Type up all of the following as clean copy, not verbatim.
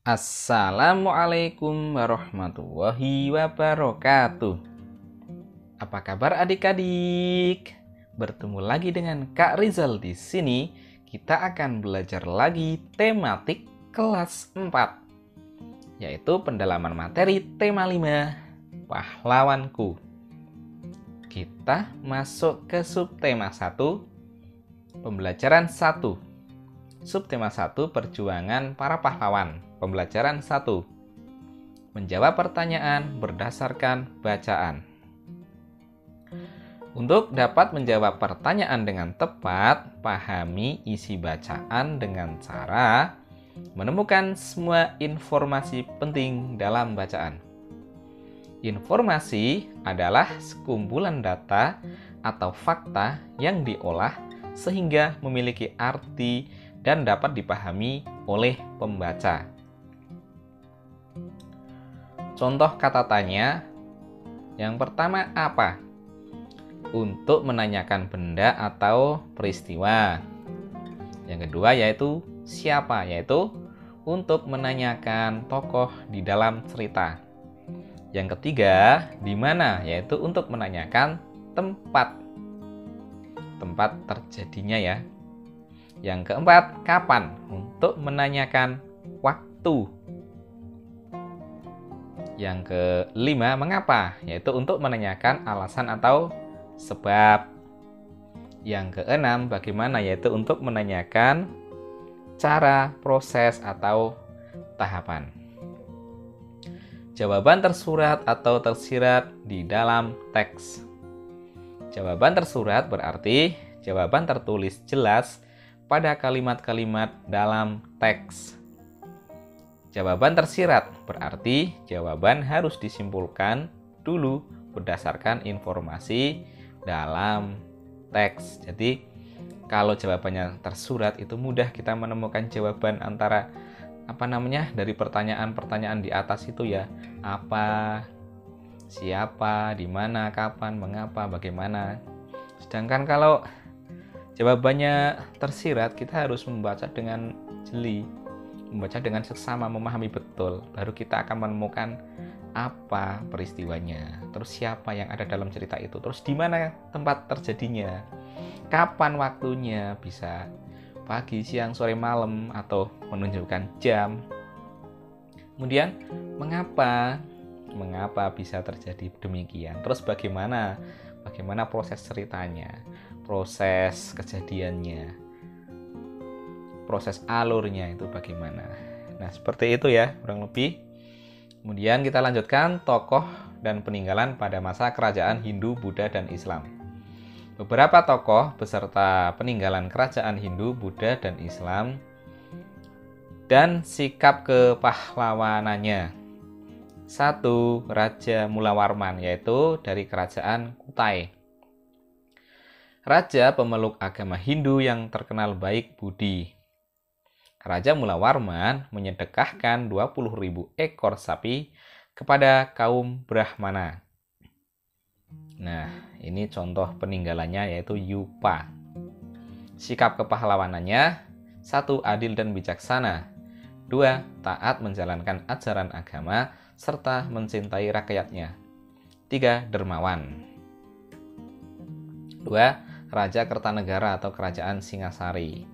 Assalamualaikum warahmatullahi wabarakatuh. Apa kabar adik-adik? Bertemu lagi dengan Kak Rizal di sini. Kita akan belajar lagi tematik kelas 4, yaitu pendalaman materi tema 5, pahlawanku. Kita masuk ke subtema 1, pembelajaran 1. Subtema 1, perjuangan para pahlawan. Pembelajaran 1. Menjawab pertanyaan berdasarkan bacaan. Untuk dapat menjawab pertanyaan dengan tepat, pahami isi bacaan dengan cara menemukan semua informasi penting dalam bacaan. Informasi adalah sekumpulan data atau fakta yang diolah sehingga memiliki arti dan dapat dipahami oleh pembaca. Contoh kata tanya. Yang pertama apa? Untuk menanyakan benda atau peristiwa. Yang kedua yaitu siapa? Yaitu untuk menanyakan tokoh di dalam cerita. Yang ketiga di mana? Yaitu untuk menanyakan tempat terjadinya ya. Yang keempat kapan? Untuk menanyakan waktu. Yang kelima, mengapa? Yaitu untuk menanyakan alasan atau sebab. Yang keenam, bagaimana? Yaitu untuk menanyakan cara, proses, atau tahapan. Jawaban tersurat atau tersirat di dalam teks. Jawaban tersurat berarti jawaban tertulis jelas pada kalimat-kalimat dalam teks. Jawaban tersirat berarti jawaban harus disimpulkan dulu berdasarkan informasi dalam teks. Jadi kalau jawabannya tersurat itu mudah kita menemukan jawaban antara dari pertanyaan-pertanyaan di atas itu ya. Apa, siapa, di mana, kapan, mengapa, bagaimana. Sedangkan kalau jawabannya tersirat kita harus membaca dengan jeli, membaca dengan seksama, memahami betul, baru kita akan menemukan apa peristiwanya, terus siapa yang ada dalam cerita itu, terus di mana tempat terjadinya, kapan waktunya, bisa pagi, siang, sore, malam, atau menunjukkan jam. Kemudian mengapa bisa terjadi demikian, terus bagaimana proses ceritanya, proses kejadiannya, proses alurnya itu bagaimana. Nah, seperti itu ya kurang lebih. Kemudian kita lanjutkan tokoh dan peninggalan pada masa kerajaan Hindu, Buddha, dan Islam. Beberapa tokoh beserta peninggalan kerajaan Hindu, Buddha, dan Islam dan sikap kepahlawanannya. 1. Raja Mulawarman, yaitu dari kerajaan Kutai. Raja pemeluk agama Hindu yang terkenal baik budi. Raja Mulawarman menyedekahkan 20.000 ekor sapi kepada kaum Brahmana. Nah, ini contoh peninggalannya yaitu Yupa. Sikap kepahlawanannya: 1. Adil dan bijaksana. 2. Taat menjalankan ajaran agama serta mencintai rakyatnya. 3. Dermawan. 2. Raja Kertanegara atau Kerajaan Singasari.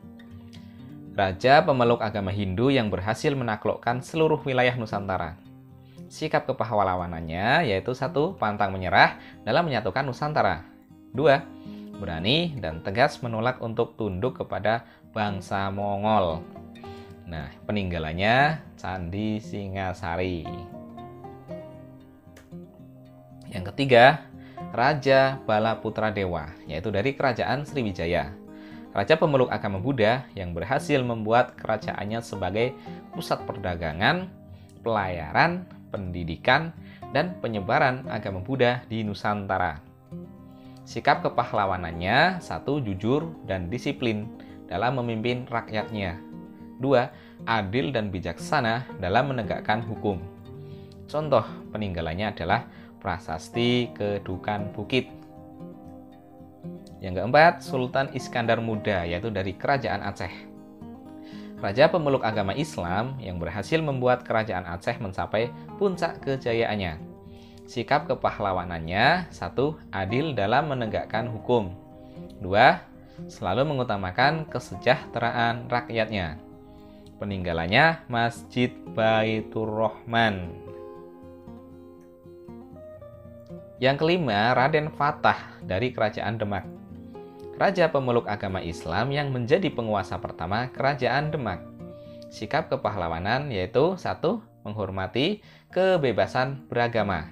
Raja pemeluk agama Hindu yang berhasil menaklukkan seluruh wilayah Nusantara. Sikap kepahlawanannya yaitu 1. Pantang menyerah dalam menyatukan Nusantara. 2. Berani dan tegas menolak untuk tunduk kepada bangsa Mongol. Nah, peninggalannya Candi Singasari. Yang ketiga, Raja Balaputradewa, yaitu dari kerajaan Sriwijaya. Raja pemeluk agama Buddha yang berhasil membuat kerajaannya sebagai pusat perdagangan, pelayaran, pendidikan, dan penyebaran agama Buddha di Nusantara. Sikap kepahlawanannya: 1. Jujur dan disiplin dalam memimpin rakyatnya. 2. Adil dan bijaksana dalam menegakkan hukum. Contoh peninggalannya adalah Prasasti Kedukan Bukit. Yang keempat, Sultan Iskandar Muda, yaitu dari Kerajaan Aceh. Raja pemeluk agama Islam yang berhasil membuat Kerajaan Aceh mencapai puncak kejayaannya. Sikap kepahlawanannya: 1. Adil dalam menegakkan hukum. 2. Selalu mengutamakan kesejahteraan rakyatnya. Peninggalannya Masjid Baitur Rahman. Yang kelima, Raden Fatah dari Kerajaan Demak. Raja pemeluk agama Islam yang menjadi penguasa pertama Kerajaan Demak. Sikap kepahlawanan yaitu 1. Menghormati kebebasan beragama.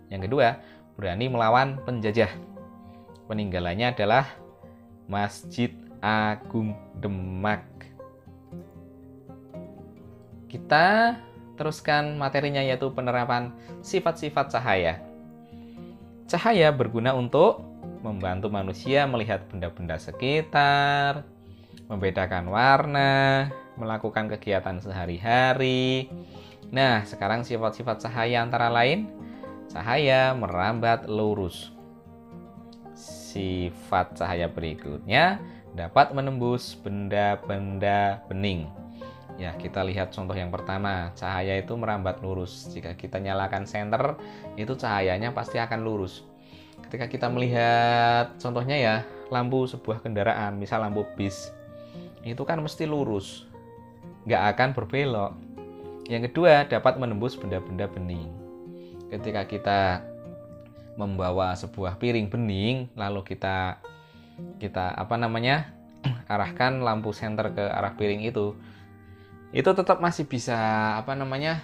Yang kedua, berani melawan penjajah. Peninggalannya adalah Masjid Agung Demak. Kita teruskan materinya, yaitu penerapan sifat-sifat cahaya. Cahaya berguna untuk membantu manusia melihat benda-benda sekitar, membedakan warna, melakukan kegiatan sehari-hari. Nah, sekarang sifat-sifat cahaya antara lain: cahaya merambat lurus. Sifat cahaya berikutnya, dapat menembus benda-benda bening. Ya, kita lihat contoh yang pertama, cahaya itu merambat lurus. Jika kita nyalakan senter, itu cahayanya pasti akan lurus. Ketika kita melihat contohnya ya, lampu sebuah kendaraan, misal lampu bis, itu kan mesti lurus, nggak akan berbelok. Yang kedua, dapat menembus benda-benda bening. Ketika kita membawa sebuah piring bening, lalu kita arahkan lampu senter ke arah piring itu tetap masih bisa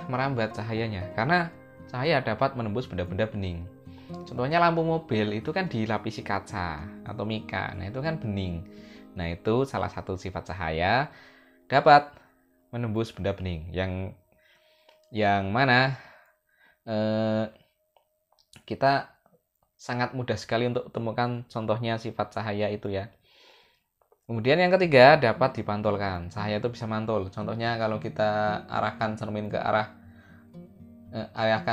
merambat cahayanya, karena cahaya dapat menembus benda-benda bening. Contohnya lampu mobil itu kan dilapisi kaca atau mika, nah itu kan bening. Nah, itu salah satu sifat cahaya, dapat menembus benda bening, yang mana kita sangat mudah sekali untuk temukan contohnya sifat cahaya itu ya. Kemudian yang ketiga, dapat dipantulkan. Cahaya itu bisa mantul. Contohnya kalau kita arahkan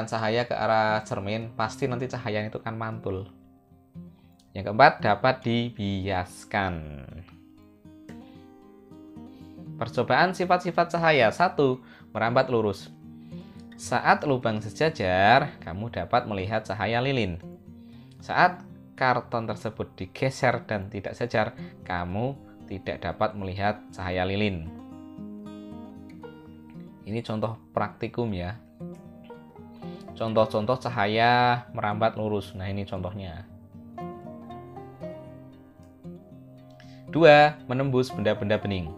cahaya ke arah cermin, pasti nanti cahayanya itu kan mantul. Yang keempat, dapat dibiaskan. Percobaan sifat-sifat cahaya. 1. Merambat lurus. Saat lubang sejajar, kamu dapat melihat cahaya lilin. Saat karton tersebut digeser dan tidak sejajar, kamu tidak dapat melihat cahaya lilin. Ini contoh praktikum ya. Contoh-contoh cahaya merambat lurus. Nah, ini contohnya. 2. Menembus benda-benda bening.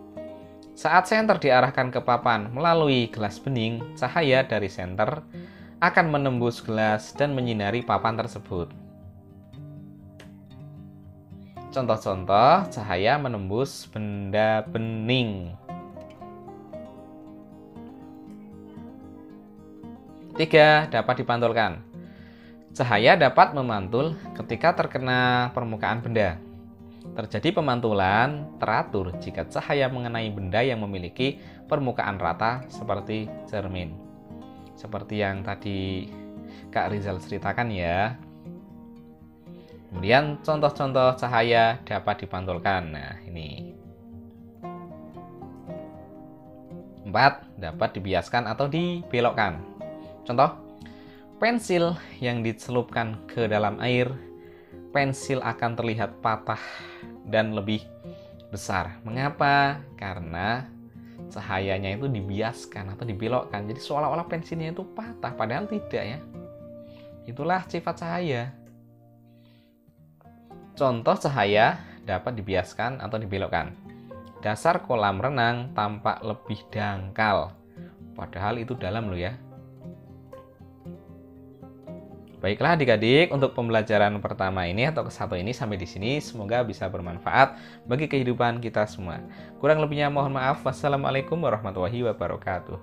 Saat senter diarahkan ke papan melalui gelas bening, cahaya dari senter akan menembus gelas dan menyinari papan tersebut. Contoh-contoh cahaya menembus benda bening. 3. Dapat dipantulkan. Cahaya dapat memantul ketika terkena permukaan benda. Terjadi pemantulan teratur jika cahaya mengenai benda yang memiliki permukaan rata seperti cermin. Seperti yang tadi Kak Rizal ceritakan ya. Kemudian contoh-contoh cahaya dapat dipantulkan. Nah, ini. 4. Dapat dibiaskan atau dibelokkan. Contoh, pensil yang dicelupkan ke dalam air, pensil akan terlihat patah dan lebih besar. Mengapa? Karena cahayanya itu dibiaskan atau dibelokkan. Jadi seolah-olah pensilnya itu patah, padahal tidak ya. Itulah sifat cahaya. Contoh cahaya dapat dibiaskan atau dibelokkan. Dasar kolam renang tampak lebih dangkal, padahal itu dalam loh ya. Baiklah adik-adik, untuk pembelajaran pertama ini atau ke-1 ini sampai di sini, semoga bisa bermanfaat bagi kehidupan kita semua. Kurang lebihnya mohon maaf. Wassalamualaikum warahmatullahi wabarakatuh.